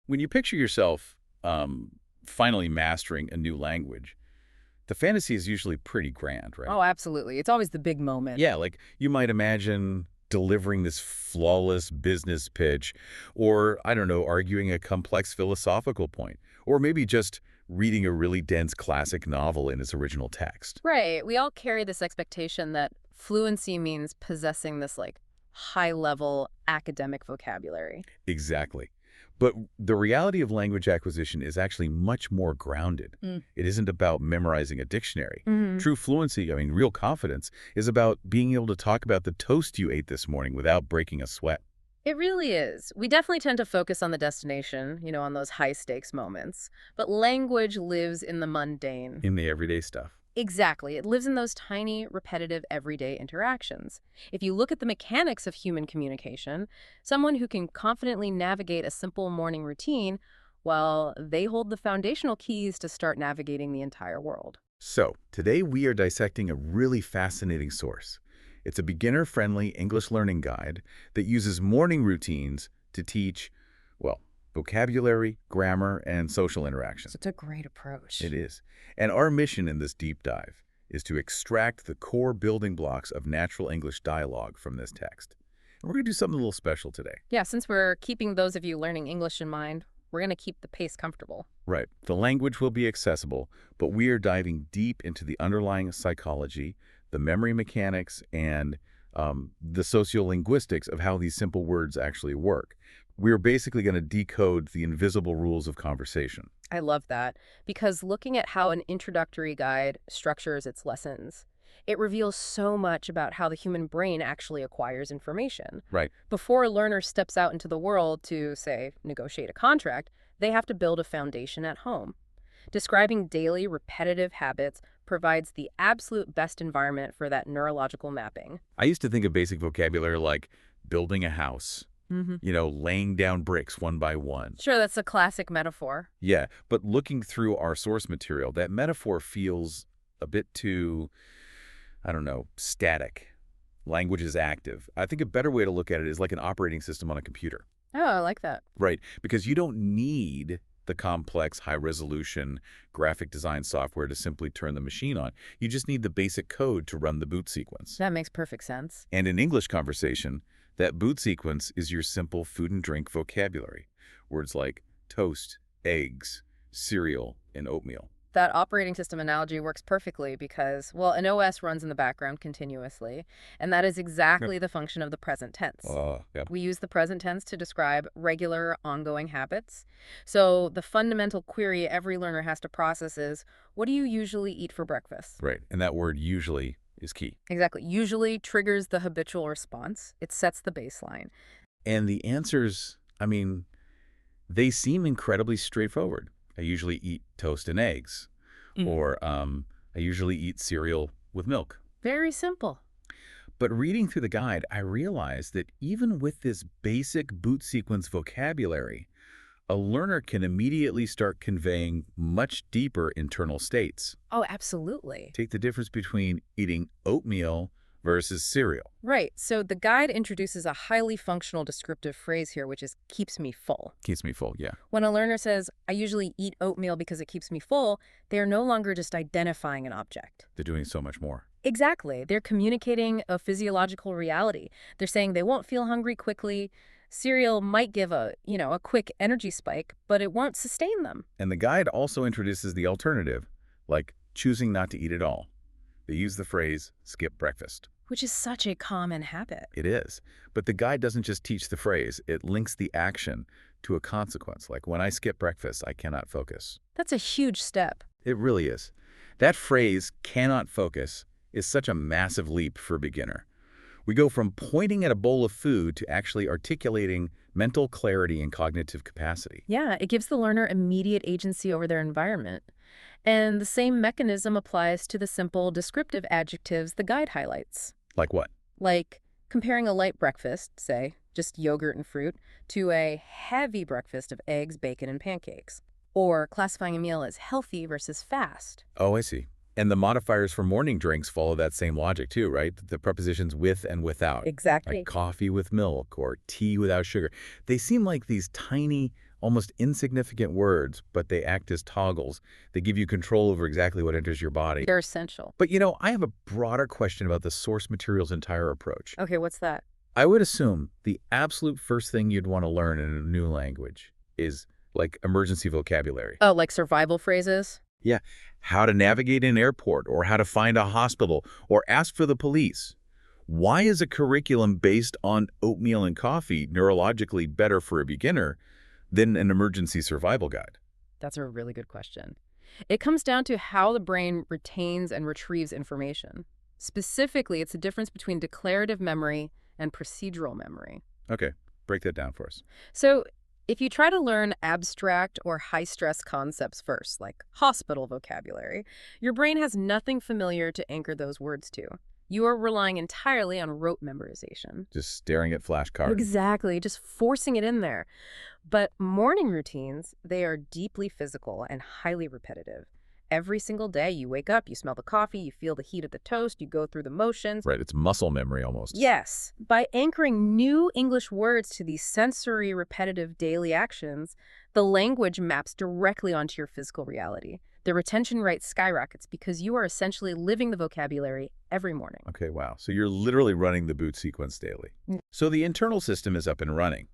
When you picture yourself finally mastering a new language, the fantasy is usually pretty grand, right? Oh, absolutely. It's always the big moment. Yeah, like you might imagine delivering this flawless business pitch, or, I don't know, arguing a complex philosophical point, or maybe just reading a really dense classic novel in its original text. Right. We all carry this expectation that fluency means possessing this like high level academic vocabulary. Exactly. But the reality of language acquisition is actually much more grounded. Mm. It isn't about memorizing a dictionary. Hmm. True fluency, I mean, real confidence, is about being able to talk about the toast you ate this morning without breaking a sweat. It really is. We definitely tend to focus on the destination, on those high stakes moments. But language lives in the mundane. In the everyday stuff. Exactly. It lives in those tiny, repetitive, everyday interactions. If you look at the mechanics of human communication, someone who can confidently navigate a simple morning routine, well, they hold the foundational keys to start navigating the entire world. So, today we are dissecting a really fascinating source. It's a beginner-friendly English learning guide that uses morning routines to teach, well, vocabulary, grammar, and social interaction. It's a great approach. It is. And our mission in this deep dive is to extract the core building blocks of natural English dialogue from this text. And we're going to do something a little special today. Yeah, since we're keeping those of you learning English in mind, we're going to keep the pace comfortable. Right. The language will be accessible, but we are diving deep into the underlying psychology, the memory mechanics, and the sociolinguistics of how these simple words actually work. We're basically going to decode the invisible rules of conversation. I love that because looking at how an introductory guide structures its lessons, it reveals so much about how the human brain actually acquires information. Right. Before a learner steps out into the world to, say, negotiate a contract, they have to build a foundation at home. Describing daily, repetitive habits provides the absolute best environment for that neurological mapping. I used to think of basic vocabulary like building a house, laying down bricks one by one. Sure, that's a classic metaphor. Yeah, but looking through our source material, that metaphor feels a bit too, I don't know, static. Language is active. I think a better way to look at it is like an operating system on a computer. Oh, I like that. Right, because you don't need the complex, high-resolution graphic design software to simply turn the machine on. You just need the basic code to run the boot sequence. That makes perfect sense. And in English conversation, that boot sequence is your simple food and drink vocabulary. Words like toast, eggs, cereal, and oatmeal. That operating system analogy works perfectly because, well, an OS runs in the background continuously, and that is exactly the function of the present tense. Yeah. We use the present tense to describe regular, ongoing habits. So the fundamental query every learner has to process is, what do you usually eat for breakfast? Right, and that word usually is key. Exactly. Usually triggers the habitual response. It sets the baseline. And the answers, I mean, they seem incredibly straightforward. I usually eat toast and eggs, or I usually eat cereal with milk. Very simple. But reading through the guide, I realized that even with this basic boot sequence vocabulary, a learner can immediately start conveying much deeper internal states. Oh, absolutely. Take the difference between eating oatmeal versus cereal. Right. So the guide introduces a highly functional descriptive phrase here, which is keeps me full. Keeps me full, yeah. When a learner says, I usually eat oatmeal because it keeps me full, they are no longer just identifying an object. They're doing so much more. Exactly. They're communicating a physiological reality. They're saying they won't feel hungry quickly. Cereal might give a quick energy spike, but it won't sustain them. And the guide also introduces the alternative, like choosing not to eat at all. They use the phrase, skip breakfast. Which is such a common habit. It is. But the guide doesn't just teach the phrase, it links the action to a consequence. Like, when I skip breakfast, I cannot focus. That's a huge step. It really is. That phrase, cannot focus, is such a massive leap for a beginner. We go from pointing at a bowl of food to actually articulating mental clarity and cognitive capacity. Yeah, it gives the learner immediate agency over their environment. And the same mechanism applies to the simple descriptive adjectives the guide highlights. Like what? Like comparing a light breakfast, say, just yogurt and fruit, to a heavy breakfast of eggs, bacon, and pancakes. Or classifying a meal as healthy versus fast. Oh, I see. And the modifiers for morning drinks follow that same logic too, right? The prepositions with and without. Exactly. Like coffee with milk or tea without sugar. They seem like these tiny almost insignificant words, but they act as toggles. They give you control over exactly what enters your body. They're essential. But I have a broader question about the source material's entire approach. Okay, what's that? I would assume the absolute first thing you'd want to learn in a new language is like emergency vocabulary. Oh, like survival phrases? Yeah, how to navigate an airport or how to find a hospital or ask for the police. Why is a curriculum based on oatmeal and coffee neurologically better for a beginner than an emergency survival guide? That's a really good question. It comes down to how the brain retains and retrieves information. Specifically, it's the difference between declarative memory and procedural memory. Okay, break that down for us. So, if you try to learn abstract or high-stress concepts first, like hospital vocabulary, your brain has nothing familiar to anchor those words to. You are relying entirely on rote memorization. Just staring at flashcards. Exactly, just forcing it in there. But morning routines, they are deeply physical and highly repetitive. Every single day you wake up, you smell the coffee, you feel the heat of the toast, you go through the motions. Right, it's muscle memory almost. Yes, by anchoring new English words to these sensory repetitive daily actions, the language maps directly onto your physical reality. The retention rate skyrockets because you are essentially living the vocabulary every morning. Okay, wow. So you're literally running the boot sequence daily. So the internal system is up and running.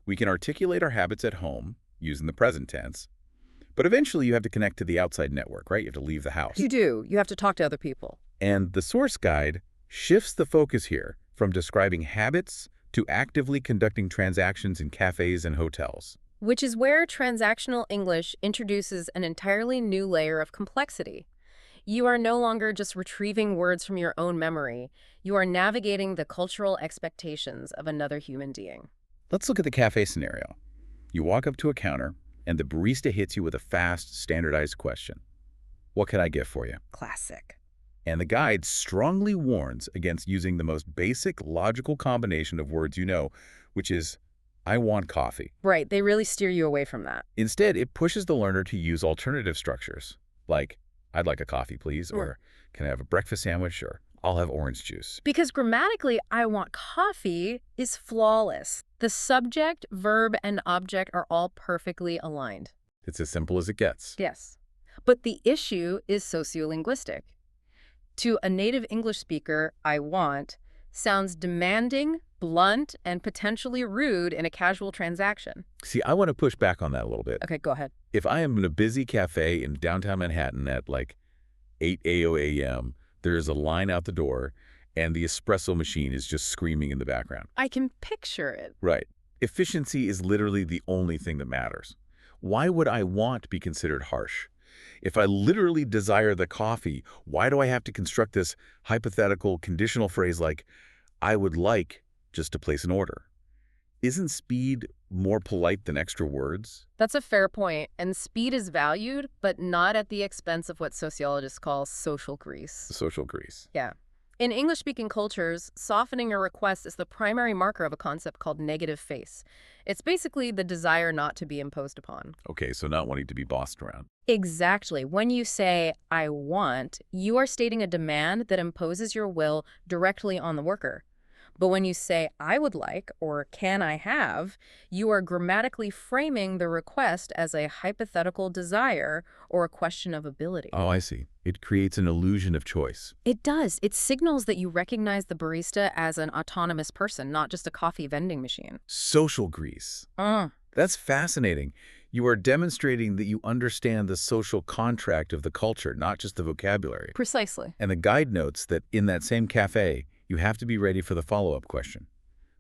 We can articulate our habits at home using the present tense, but eventually you have to connect to the outside network, right? You have to leave the house. You do. You have to talk to other people. And the source guide shifts the focus here from describing habits to actively conducting transactions in cafes and hotels. Which is where transactional English introduces an entirely new layer of complexity. You are no longer just retrieving words from your own memory. You are navigating the cultural expectations of another human being. Let's look at the cafe scenario. You walk up to a counter, and the barista hits you with a fast, standardized question. What can I get for you? Classic. And the guide strongly warns against using the most basic logical combination of words which is, I want coffee. Right, they really steer you away from that. Instead, it pushes the learner to use alternative structures, like, I'd like a coffee, please, or can I have a breakfast sandwich, or I'll have orange juice. Because grammatically, I want coffee is flawless. The subject, verb, and object are all perfectly aligned. It's as simple as it gets. Yes. But the issue is sociolinguistic. To a native English speaker, I want sounds demanding, blunt, and potentially rude in a casual transaction. See, I want to push back on that a little bit. Okay, go ahead. If I am in a busy cafe in downtown Manhattan at like 8 a.m., there's a line out the door, and the espresso machine is just screaming in the background. I can picture it. Right. Efficiency is literally the only thing that matters. Why would I want be considered harsh? If I literally desire the coffee, why do I have to construct this hypothetical conditional phrase like, I would like just to place an order? Isn't speed more polite than extra words? That's a fair point, and speed is valued, but not at the expense of what sociologists call social grease. Social grease. Yeah. In English-speaking cultures, softening a request is the primary marker of a concept called negative face. It's basically the desire not to be imposed upon. Okay, so not wanting to be bossed around. Exactly. When you say, I want, you are stating a demand that imposes your will directly on the worker. But when you say, I would like, or can I have, you are grammatically framing the request as a hypothetical desire or a question of ability. Oh, I see. It creates an illusion of choice. It does. It signals that you recognize the barista as an autonomous person, not just a coffee vending machine. Social grease. That's fascinating. You are demonstrating that you understand the social contract of the culture, not just the vocabulary. Precisely. And the guide notes that in that same cafe, you have to be ready for the follow-up question.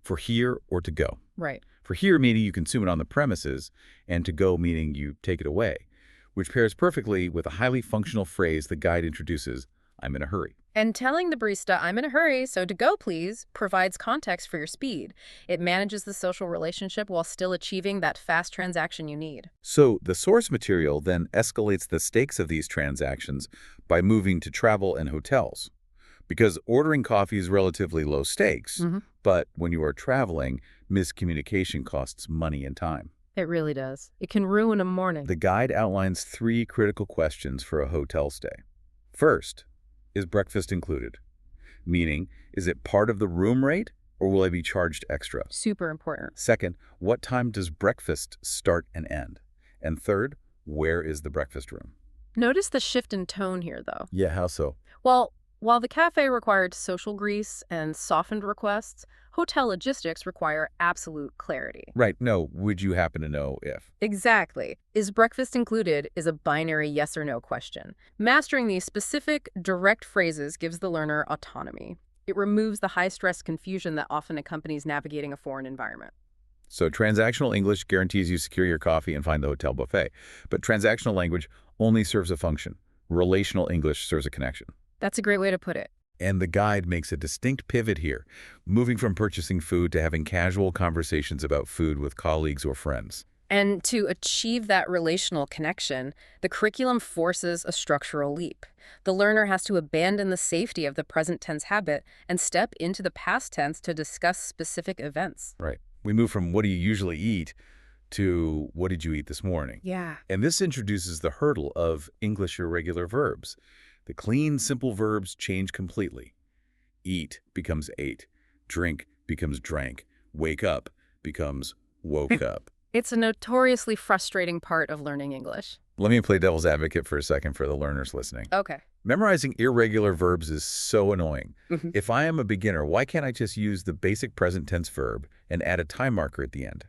For here or to go. Right. For here meaning you consume it on the premises, and to go meaning you take it away, which pairs perfectly with a highly functional phrase the guide introduces, I'm in a hurry. And telling the barista, I'm in a hurry, so to go please, provides context for your speed. It manages the social relationship while still achieving that fast transaction you need. So the source material then escalates the stakes of these transactions by moving to travel and hotels. Because ordering coffee is relatively low stakes, but when you are traveling, miscommunication costs money and time. It really does. It can ruin a morning. The guide outlines 3 critical questions for a hotel stay. First, is breakfast included? Meaning, is it part of the room rate? or will I be charged extra? Super important. Second, what time does breakfast start and end? And third, where is the breakfast room? Notice the shift in tone here, though. Yeah, how so? Well, while the cafe required social grease and softened requests, hotel logistics require absolute clarity. Right, no, would you happen to know if? Exactly. Is breakfast included is a binary yes or no question. Mastering these specific, direct phrases gives the learner autonomy. It removes the high-stress confusion that often accompanies navigating a foreign environment. So transactional English guarantees you secure your coffee and find the hotel buffet. But transactional language only serves a function. Relational English serves a connection. That's a great way to put it. And the guide makes a distinct pivot here, moving from purchasing food to having casual conversations about food with colleagues or friends. And to achieve that relational connection, the curriculum forces a structural leap. The learner has to abandon the safety of the present tense habit and step into the past tense to discuss specific events. Right. We move from what do you usually eat to what did you eat this morning? Yeah. And this introduces the hurdle of English irregular verbs. The clean, simple verbs change completely. Eat becomes ate. Drink becomes drank. Wake up becomes woke up. It's a notoriously frustrating part of learning English. Let me play devil's advocate for a second for the learners listening. Okay. Memorizing irregular verbs is so annoying. Mhm. If I am a beginner, why can't I just use the basic present tense verb and add a time marker at the end?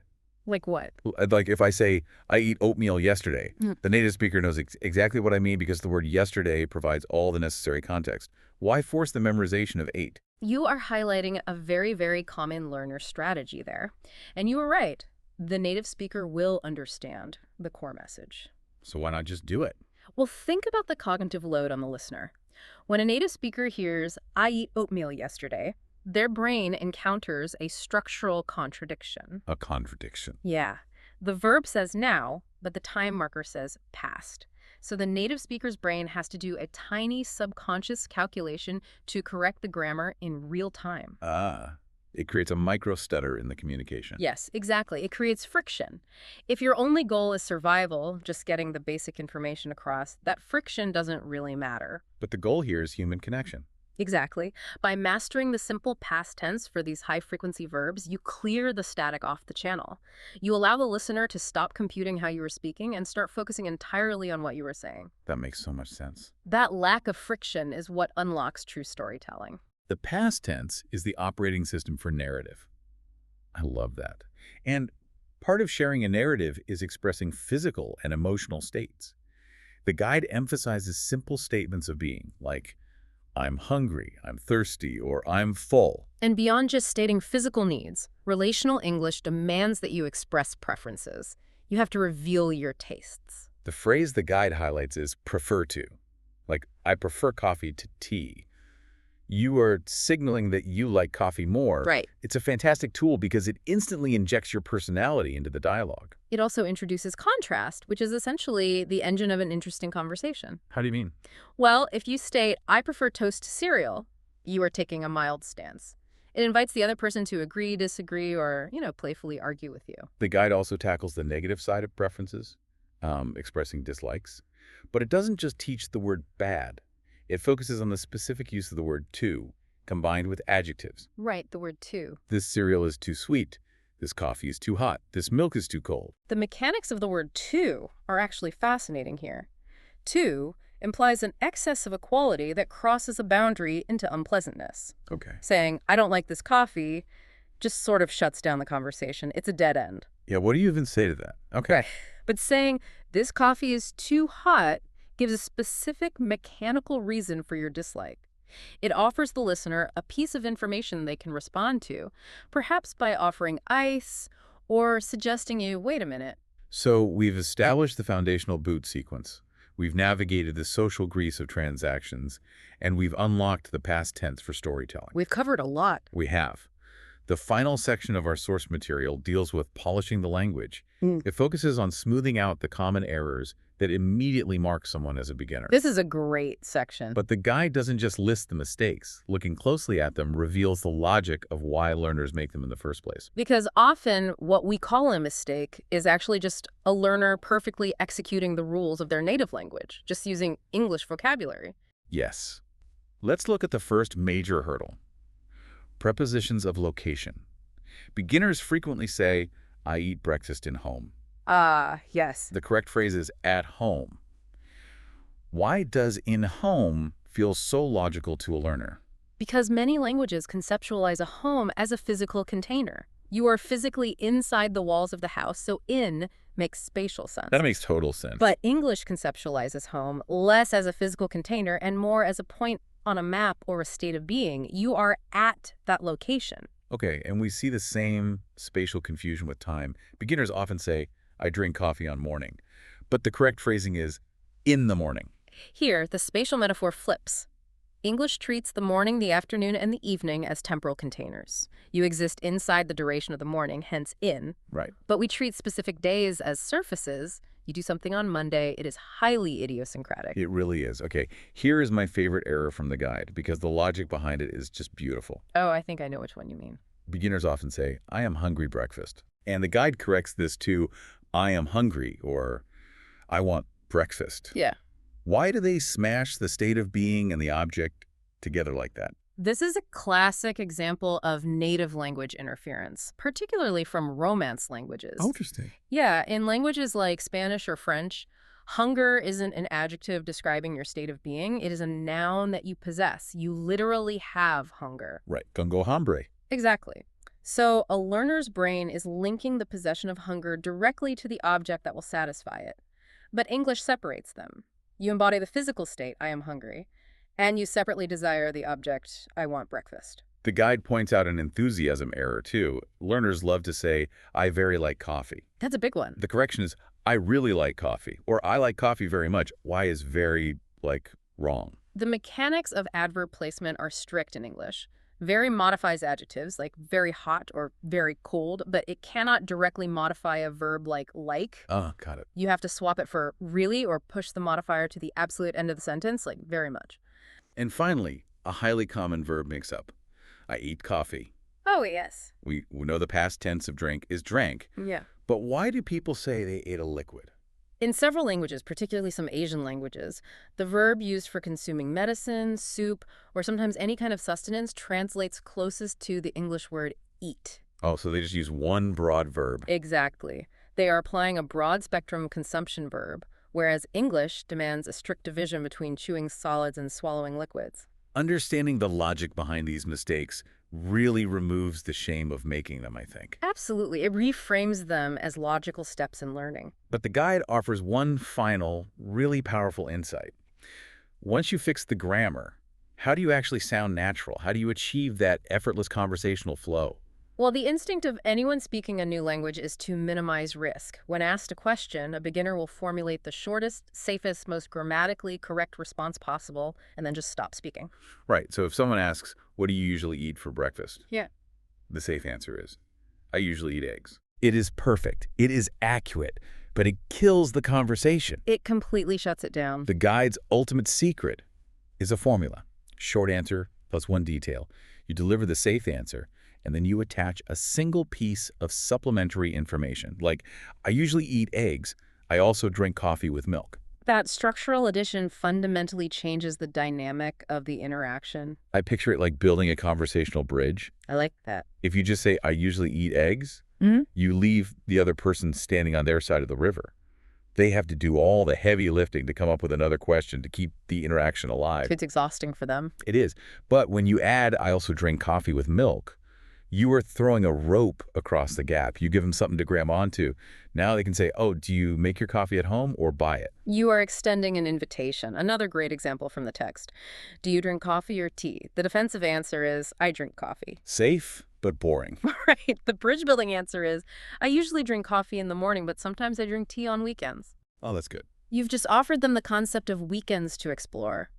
Like what? Like if I say, I eat oatmeal yesterday, Mm. the native speaker knows exactly what I mean because the word yesterday provides all the necessary context. Why force the memorization of ate? You are highlighting a very, very common learner strategy there. And you were right. The native speaker will understand the core message. So why not just do it? Well, think about the cognitive load on the listener. When a native speaker hears, I eat oatmeal yesterday, their brain encounters a structural contradiction. A contradiction. Yeah. The verb says now, but the time marker says past. So the native speaker's brain has to do a tiny subconscious calculation to correct the grammar in real time. Ah, it creates a micro stutter in the communication. Yes, exactly. It creates friction. If your only goal is survival, just getting the basic information across, that friction doesn't really matter. But the goal here is human connection. Exactly. By mastering the simple past tense for these high-frequency verbs, you clear the static off the channel. You allow the listener to stop computing how you were speaking and start focusing entirely on what you were saying. That makes so much sense. That lack of friction is what unlocks true storytelling. The past tense is the operating system for narrative. I love that. And part of sharing a narrative is expressing physical and emotional states. The guide emphasizes simple statements of being, like, I'm hungry, I'm thirsty, or I'm full. And beyond just stating physical needs, relational English demands that you express preferences. You have to reveal your tastes. The phrase the guide highlights is prefer to. Like, I prefer coffee to tea. You are signaling that you like coffee more. Right. It's a fantastic tool because it instantly injects your personality into the dialogue. It also introduces contrast, which is essentially the engine of an interesting conversation. How do you mean? Well, if you state, I prefer toast to cereal, you are taking a mild stance. It invites the other person to agree, disagree, or, playfully argue with you. The guide also tackles the negative side of preferences, expressing dislikes. But it doesn't just teach the word bad. It focuses on the specific use of the word to, combined with adjectives. Right, the word to. This cereal is too sweet. This coffee is too hot. This milk is too cold. The mechanics of the word to are actually fascinating here. To implies an excess of a quality that crosses a boundary into unpleasantness. Okay. Saying, I don't like this coffee, just sort of shuts down the conversation. It's a dead end. Yeah, what do you even say to that? Okay. Right. But saying, this coffee is too hot gives a specific mechanical reason for your dislike. It offers the listener a piece of information they can respond to, perhaps by offering ice or suggesting you, wait a minute. So we've established the foundational boot sequence. We've navigated the social grease of transactions, and we've unlocked the past tense for storytelling. We've covered a lot. We have. The final section of our source material deals with polishing the language. It focuses on smoothing out the common errors that immediately mark someone as a beginner. This is a great section. But the guide doesn't just list the mistakes. Looking closely at them reveals the logic of why learners make them in the first place. Because often what we call a mistake is actually just a learner perfectly executing the rules of their native language, just using English vocabulary. Yes. Let's look at the first major hurdle. Prepositions of location. Beginners frequently say, I eat breakfast in home. Ah, yes. The correct phrase is at home. Why does in home feel so logical to a learner? Because many languages conceptualize a home as a physical container. You are physically inside the walls of the house, so in makes spatial sense. That makes total sense. But English conceptualizes home less as a physical container and more as a point on a map or a state of being. You are at that location. Okay, and we see the same spatial confusion with time. Beginners often say, I drink coffee on morning. But the correct phrasing is, in the morning. Here, the spatial metaphor flips. English treats the morning, the afternoon, and the evening as temporal containers. You exist inside the duration of the morning, hence in. Right. But we treat specific days as surfaces. You do something on Monday, it is highly idiosyncratic. It really is. Okay, here is my favorite error from the guide, because the logic behind it is just beautiful. Oh, I think I know which one you mean. Beginners often say, I am hungry breakfast. And the guide corrects this to, I am hungry, or I want breakfast. Yeah. Why do they smash the state of being and the object together like that? This is a classic example of native language interference, particularly from Romance languages. Interesting. Yeah, in languages like Spanish or French, hunger isn't an adjective describing your state of being. It is a noun that you possess. You literally have hunger. Right. Tengo hambre. Exactly. So a learner's brain is linking the possession of hunger directly to the object that will satisfy it. But English separates them. You embody the physical state, I am hungry, and you separately desire the object, I want breakfast. The guide points out an enthusiasm error, too. Learners love to say, I very like coffee. That's a big one. The correction is, I really like coffee, or I like coffee very much. Why is very, wrong? The mechanics of adverb placement are strict in English. Very modifies adjectives, like very hot or very cold, but it cannot directly modify a verb like. Got it. You have to swap it for really or push the modifier to the absolute end of the sentence, like very much. And finally, a highly common verb mix-up. I eat coffee. Oh, yes. We know the past tense of drink is drank. Yeah. But why do people say they ate a liquid? In several languages, particularly some Asian languages, the verb used for consuming medicine, soup, or sometimes any kind of sustenance translates closest to the English word eat. Oh, so they just use one broad verb. Exactly. They are applying a broad spectrum consumption verb, whereas English demands a strict division between chewing solids and swallowing liquids. Understanding the logic behind these mistakes really removes the shame of making them, I think. Absolutely. It reframes them as logical steps in learning. But the guide offers one final, really powerful insight. Once you fix the grammar, how do you actually sound natural? How do you achieve that effortless conversational flow? Well, the instinct of anyone speaking a new language is to minimize risk. When asked a question, a beginner will formulate the shortest, safest, most grammatically correct response possible, and then just stop speaking. Right, so if someone asks, what do you usually eat for breakfast? Yeah. The safe answer is, I usually eat eggs. It is perfect. It is accurate, but it kills the conversation. It completely shuts it down. The guide's ultimate secret is a formula. Short answer plus one detail. You deliver the safe answer, and then you attach a single piece of supplementary information. Like, I usually eat eggs. I also drink coffee with milk. That structural addition fundamentally changes the dynamic of the interaction. I picture it like building a conversational bridge. I like that. If you just say, I usually eat eggs, Mm-hmm. you leave the other person standing on their side of the river. They have to do all the heavy lifting to come up with another question to keep the interaction alive. It's exhausting for them. It is. But when you add, I also drink coffee with milk, you are throwing a rope across the gap. You give them something to grab onto. Now they can say, oh, do you make your coffee at home or buy it? You are extending an invitation. Another great example from the text. Do you drink coffee or tea? The defensive answer is, I drink coffee. Safe, but boring. Right. The bridge-building answer is, I usually drink coffee in the morning, but sometimes I drink tea on weekends. Oh, that's good. You've just offered them the concept of weekends to explore.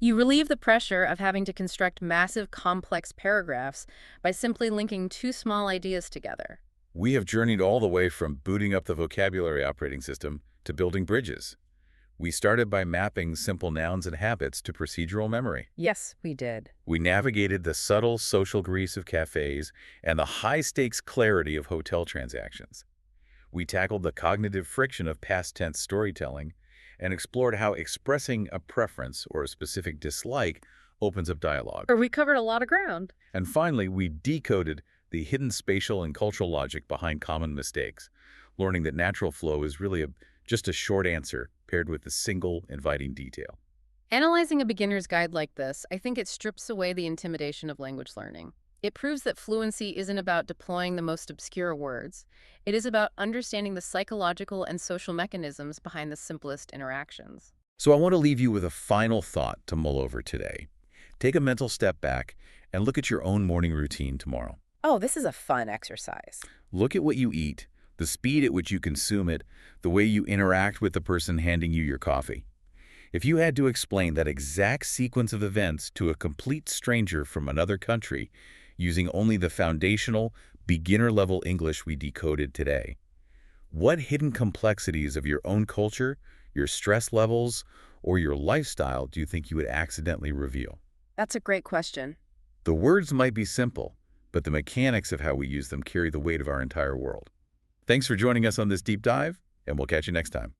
You relieve the pressure of having to construct massive, complex paragraphs by simply linking two small ideas together. We have journeyed all the way from booting up the vocabulary operating system to building bridges. We started by mapping simple nouns and habits to procedural memory. Yes, we did. We navigated the subtle social grease of cafes and the high-stakes clarity of hotel transactions. We tackled the cognitive friction of past tense storytelling and explored how expressing a preference or a specific dislike opens up dialogue. Or we covered a lot of ground. And finally, we decoded the hidden spatial and cultural logic behind common mistakes, learning that natural flow is really just a short answer paired with a single inviting detail. Analyzing a beginner's guide like this, I think it strips away the intimidation of language learning. It proves that fluency isn't about deploying the most obscure words. It is about understanding the psychological and social mechanisms behind the simplest interactions. So I want to leave you with a final thought to mull over today. Take a mental step back and look at your own morning routine tomorrow. Oh, this is a fun exercise. Look at what you eat, the speed at which you consume it, the way you interact with the person handing you your coffee. If you had to explain that exact sequence of events to a complete stranger from another country using only the foundational, beginner-level English we decoded today, what hidden complexities of your own culture, your stress levels, or your lifestyle do you think you would accidentally reveal? That's a great question. The words might be simple, but the mechanics of how we use them carry the weight of our entire world. Thanks for joining us on this deep dive, and we'll catch you next time.